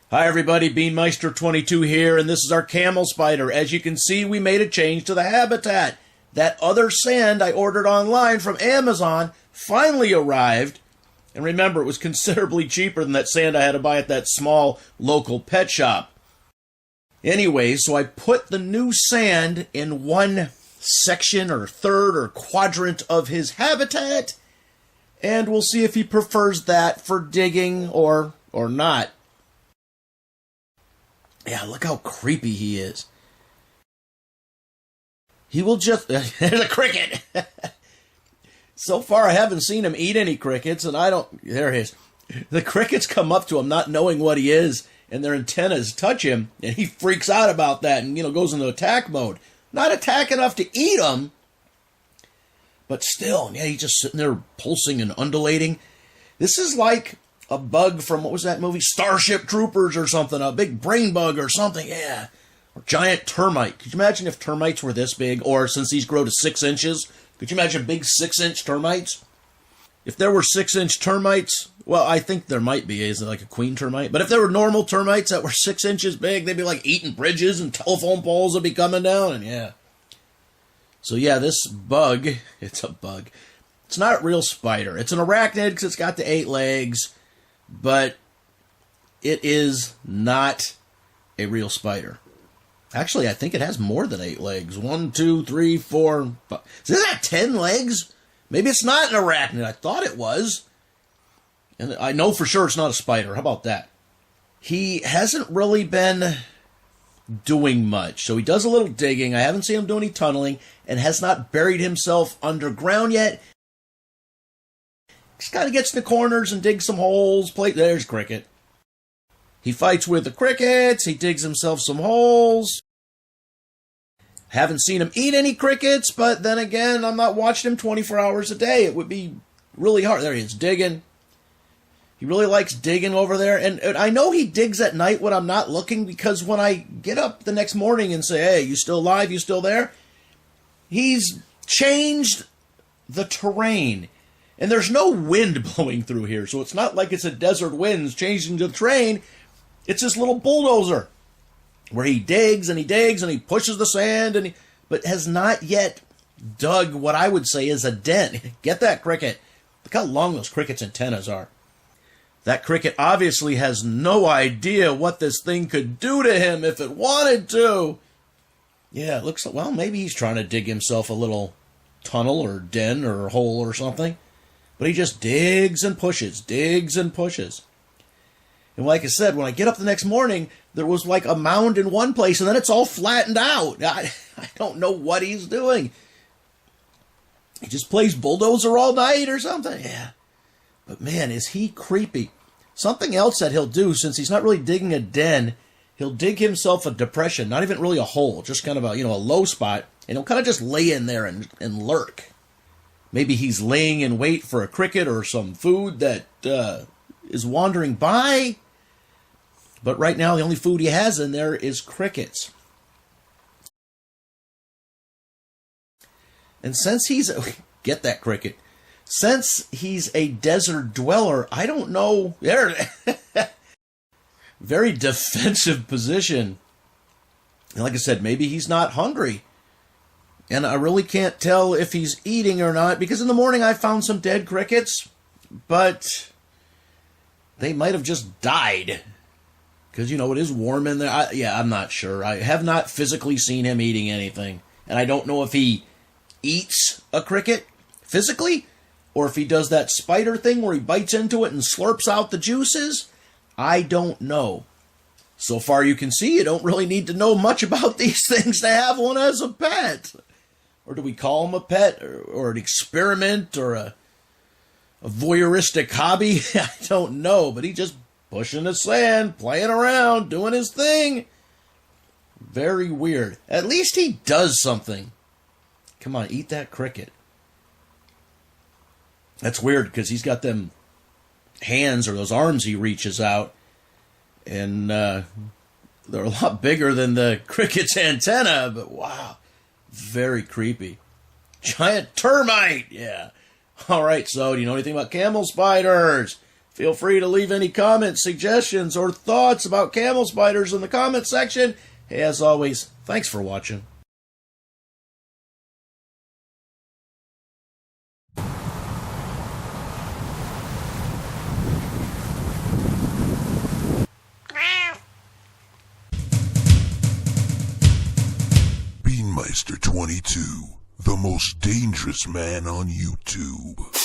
Hi everybody, Beanmeister22 here, and this is our camel spider. As you can see, we made a change to the habitat. That other sand I ordered online from Amazon finally arrived. And remember, it was considerably cheaper than that sand I had to buy at that small local pet shop. Anyway, so I put the new sand in one section or third or quadrant of his habitat, and we'll see if he prefers that for digging or not. Yeah, look how creepy he is. He will just... There's a cricket! So far, I haven't seen him eat any crickets, and I don't... There he is. The crickets come up to him not knowing what he is, and their antennas touch him, and he freaks out about that and, goes into attack mode. Not attack enough to eat him, but still, yeah, he's just sitting there pulsing and undulating. This is like a bug from, what was that movie? Starship Troopers or something, a big brain bug or something, yeah. Or giant termite. Could you imagine if termites were this big, or since these grow to 6 inches, could you imagine big 6-inch termites? If there were 6-inch termites, well, I think there might be, is it like a queen termite? But if there were normal termites that were 6 inches big, they'd be like eating bridges and telephone poles would be coming down, and yeah. So yeah, this bug, it's a bug. It's not a real spider. It's an arachnid because it's got the 8 legs, but it is not a real spider. Actually, I think it has more than 8 legs. 1, 2, 3, 4, 5. Does it have 10 legs? Maybe it's not an arachnid. I thought it was. And I know for sure it's not a spider. How about that? He hasn't really been doing much. So he does a little digging. I haven't seen him do any tunneling and has not buried himself underground yet. Just kind of gets in the corners and digs some holes. There's cricket. He fights with the crickets. He digs himself some holes. Haven't seen him eat any crickets, but then again, I'm not watching him 24 hours a day. It would be really hard. There he is, digging. He really likes digging over there. And I know he digs at night when I'm not looking, because when I get up the next morning and say, hey, you still alive? You still there? He's changed the terrain. And there's no wind blowing through here, so it's not like it's a desert wind changing the terrain. It's this little bulldozer where he digs and he pushes the sand, but has not yet dug what I would say is a dent. Get that cricket. Look how long those cricket's antennas are. That cricket obviously has no idea what this thing could do to him if it wanted to. Yeah, it looks like, well, maybe he's trying to dig himself a little tunnel or den or hole or something. But he just digs and pushes, digs and pushes. And like I said, when I get up the next morning, there was like a mound in one place, and then it's all flattened out. I don't know what he's doing. He just plays bulldozer all night or something. Yeah. But man, is he creepy. Something else that he'll do, since he's not really digging a den, he'll dig himself a depression, not even really a hole, just kind of a low spot, and he'll kind of just lay in there and lurk. Maybe he's laying in wait for a cricket or some food that is wandering by. But right now, the only food he has in there is crickets. And since he's... Get that cricket. Since he's a desert dweller, I don't know... Very defensive position. And like I said, maybe he's not hungry. And I really can't tell if he's eating or not, because in the morning I found some dead crickets, but they might have just died. Because, it is warm in there. I'm not sure. I have not physically seen him eating anything. And I don't know if he eats a cricket physically, or if he does that spider thing where he bites into it and slurps out the juices. I don't know. So far you can see, you don't really need to know much about these things to have one as a pet. Or do we call him a pet, or an experiment, or a voyeuristic hobby? I don't know, but he's just pushing the sand, playing around, doing his thing. Very weird. At least he does something. Come on, eat that cricket. That's weird, because he's got them hands, or those arms he reaches out, and they're a lot bigger than the cricket's antenna, but wow. Very creepy. Giant termite! Yeah. Alright, so do you know anything about camel spiders? Feel free to leave any comments, suggestions, or thoughts about camel spiders in the comment section. Hey, as always, thanks for watching. Beanmeister 22, the most dangerous man on YouTube.